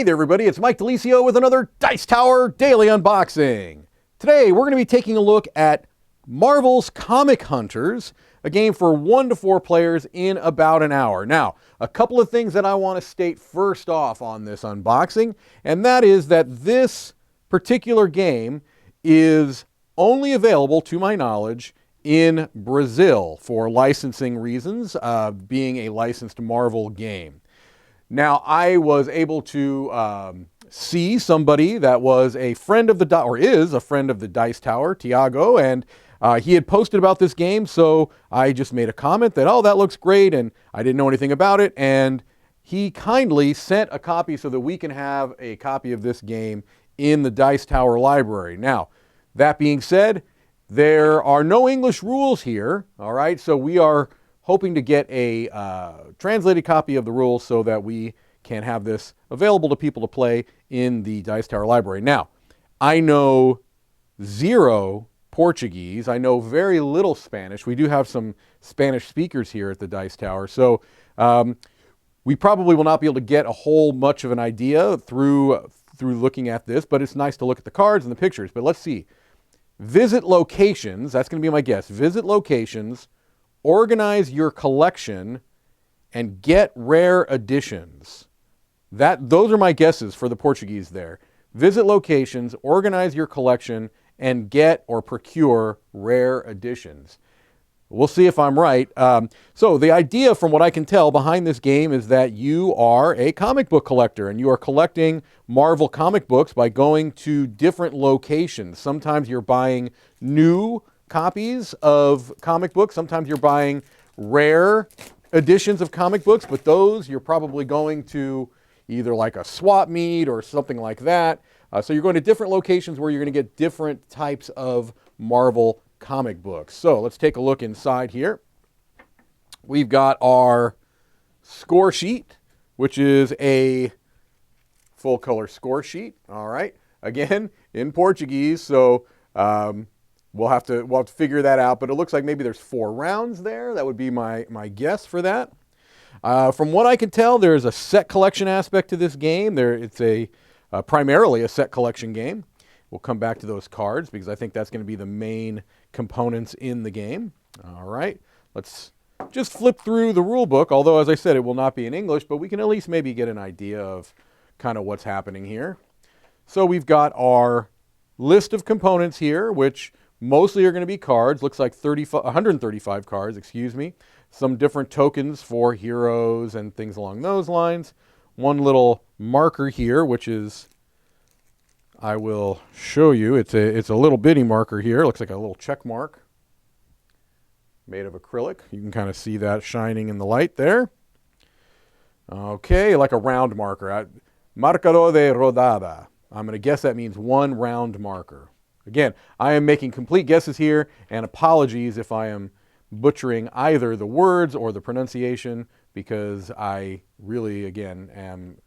Hey there everybody, it's Mike DeLisio with another Dice Tower Daily Unboxing. Today we're going to be taking a look at Marvel's Comic Hunters, a game for 1 to 4 players in about an hour. Now, a couple of things that I want to state first off on this unboxing, and that is that this particular game is only available, to my knowledge, in Brazil for licensing reasons, being a licensed Marvel game. Now, I was able to see somebody that was a friend of the, or is a friend of the Dice Tower, Tiago, and he had posted about this game, so I just made a comment that, oh, that looks great, and I didn't know anything about it, and he kindly sent a copy so that we can have a copy of this game in the Dice Tower library. Now, that being said, there are no English rules here, all right, so we are hoping to get a translated copy of the rules so that we can have this available to people to play in the Dice Tower library. Now, I know zero Portuguese. I know very little Spanish. We do have some Spanish speakers here at the Dice Tower, so we probably will not be able to get a whole much of an idea through looking at this, but it's nice to look at the cards and the pictures. But let's see. Visit locations. That's going to be my guess. Visit locations. Organize your collection and get rare editions. Those are my guesses for the Portuguese there. Visit locations, organize your collection, and get or procure rare editions. We'll see if I'm right. So the idea, from what I can tell, behind this game is that you are a comic book collector and you are collecting Marvel comic books by going to different locations. Sometimes you're buying new copies of comic books. Sometimes you're buying rare editions of comic books, but those you're probably going to either like a swap meet or something like that. So you're going to different locations where you're going to get different types of Marvel comic books. So let's take a look inside here. We've got our score sheet, which is a full color score sheet. All right. Again, in Portuguese. So we'll have to figure that out, but it looks like maybe there's 4 rounds there. That would be my guess for that. From what I can tell, there's a set collection aspect to this game. It's primarily a set collection game. We'll come back to those cards because I think that's going to be the main components in the game. All right, let's just flip through the rule book, although, as I said, it will not be in English, but we can at least maybe get an idea of kind of what's happening here. So we've got our list of components here, which mostly are going to be cards. Looks like 135 cards, excuse me. Some different tokens for heroes and things along those lines. One little marker here, which is, I will show you. It's a little bitty marker here. Looks like a little check mark made of acrylic. You can kind of see that shining in the light there. Okay, like a round marker. Marcador de rodada. I'm going to guess that means 1 round marker. Again, I am making complete guesses here, and apologies if I am butchering either the words or the pronunciation, because I really, again, am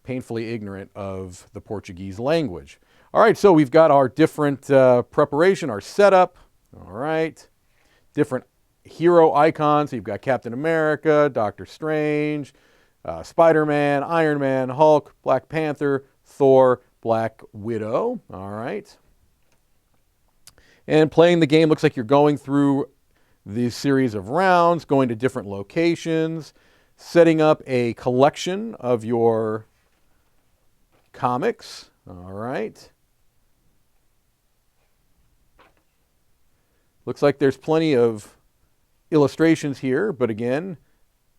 painfully ignorant of the Portuguese language. All right, so we've got our different preparation, our setup. All right, different hero icons. So you've got Captain America, Doctor Strange, Spider-Man, Iron Man, Hulk, Black Panther, Thor, Black Widow. All right. And playing the game looks like you're going through these series of rounds, going to different locations, setting up a collection of your comics. All right. Looks like there's plenty of illustrations here, but again,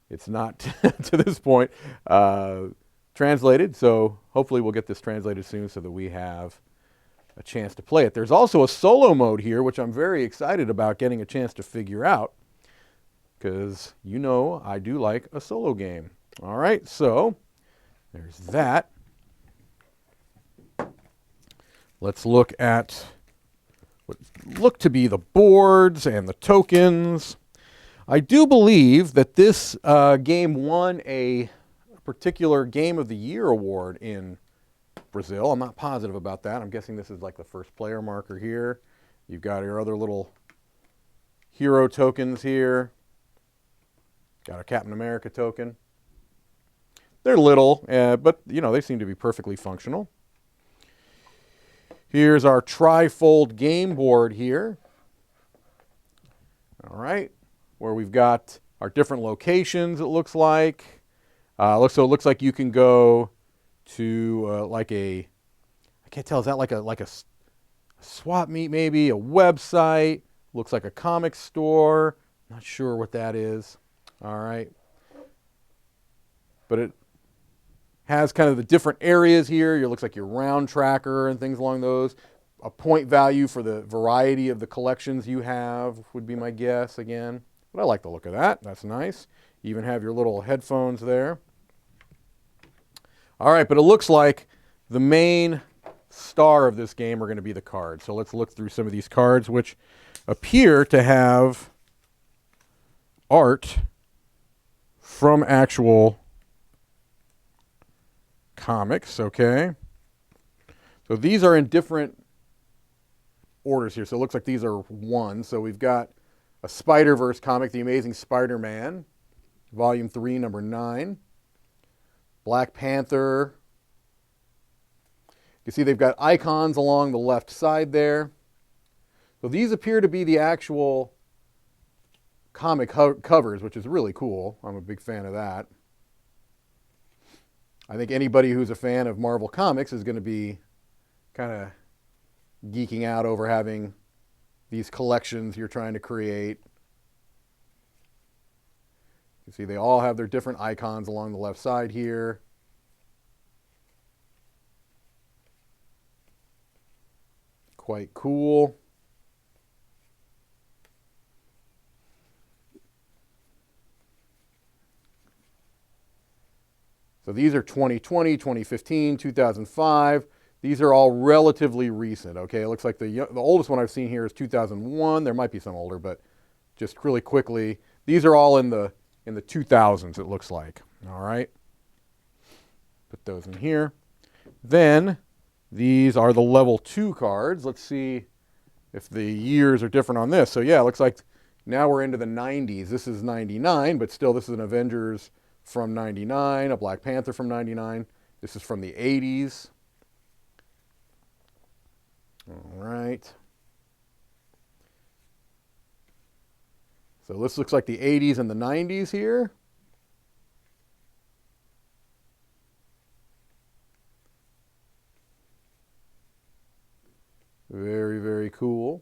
it's not to this point translated. So hopefully we'll get this translated soon so that we have a chance to play it. There's also a solo mode here, which I'm very excited about getting a chance to figure out, because you know I do like a solo game. All right, so there's that. Let's look at what look to be the boards and the tokens. I do believe that this game won a particular Game of the Year award in Brazil. I'm not positive about that. I'm guessing this is like the first player marker here. You've got your other little hero tokens here. Got a Captain America token. They're little, but you know, they seem to be perfectly functional. Here's our tri-fold game board here. All right, where we've got our different locations, it looks like. So it looks like you can go to like I can't tell, is that like a swap meet maybe, a website? Looks like a comic store. Not sure what that is. All right. But it has kind of the different areas here. It looks like your round tracker and things along those. A point value for the variety of the collections you have would be my guess again. But I like the look of that. That's nice. You even have your little headphones there. All right, but it looks like the main star of this game are going to be the cards. So let's look through some of these cards, which appear to have art from actual comics, okay? So these are in different orders here. So it looks like these are one. So we've got a Spider-Verse comic, The Amazing Spider-Man, Volume 3, number 9. Black Panther. You can see they've got icons along the left side there. So these appear to be the actual comic covers, which is really cool. I'm a big fan of that. I think anybody who's a fan of Marvel Comics is going to be kind of geeking out over having these collections you're trying to create. You see they all have their different icons along the left side here. Quite cool. So these are 2020, 2015, 2005. These are all relatively recent, okay? It looks like the oldest one I've seen here is 2001. There might be some older, but just really quickly, these are all in the 2000s, it looks like. All right. Put those in here. Then these are the level 2 cards. Let's see if the years are different on this. So yeah, it looks like now we're into the 90s. This is 99, but still this is an Avengers from 99, a Black Panther from 99. This is from the 80s. All right. So this looks like the 80s and the 90s here. Very, very cool.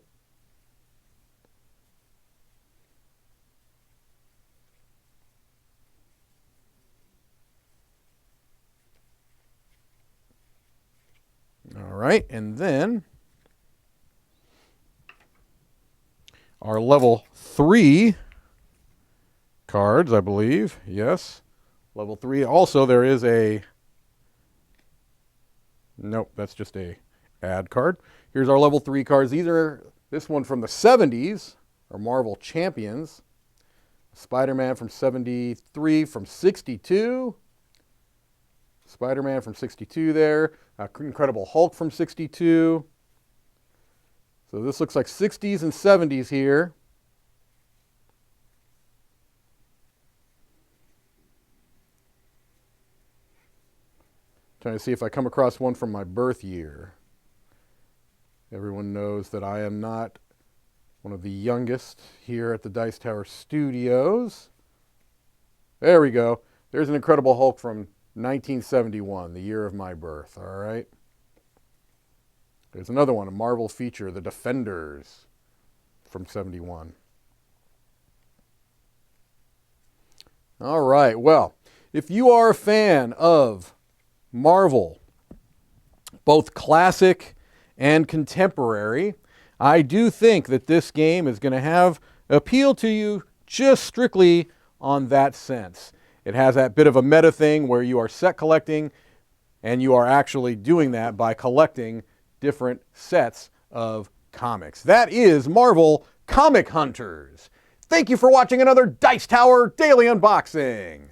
All right, and then our level 3 cards, I believe. Yes, level 3. Also, there is a... Nope, that's just a ad card. Here's our level 3 cards. This one from the 70s, are Marvel Champions. Spider-Man from 73, from 62. Spider-Man from 62 there. Incredible Hulk from 62. So this looks like 60s and 70s here. Trying to see if I come across one from my birth year. Everyone knows that I am not one of the youngest here at the Dice Tower Studios. There we go. There's an Incredible Hulk from 1971, the year of my birth, all right? There's another one, a Marvel feature, The Defenders, from 71. All right, well, if you are a fan of Marvel, both classic and contemporary, I do think that this game is going to have appeal to you just strictly on that sense. It has that bit of a meta thing where you are set collecting, and you are actually doing that by collecting different sets of comics. That is Marvel Comic Hunters. Thank you for watching another Dice Tower Daily Unboxing.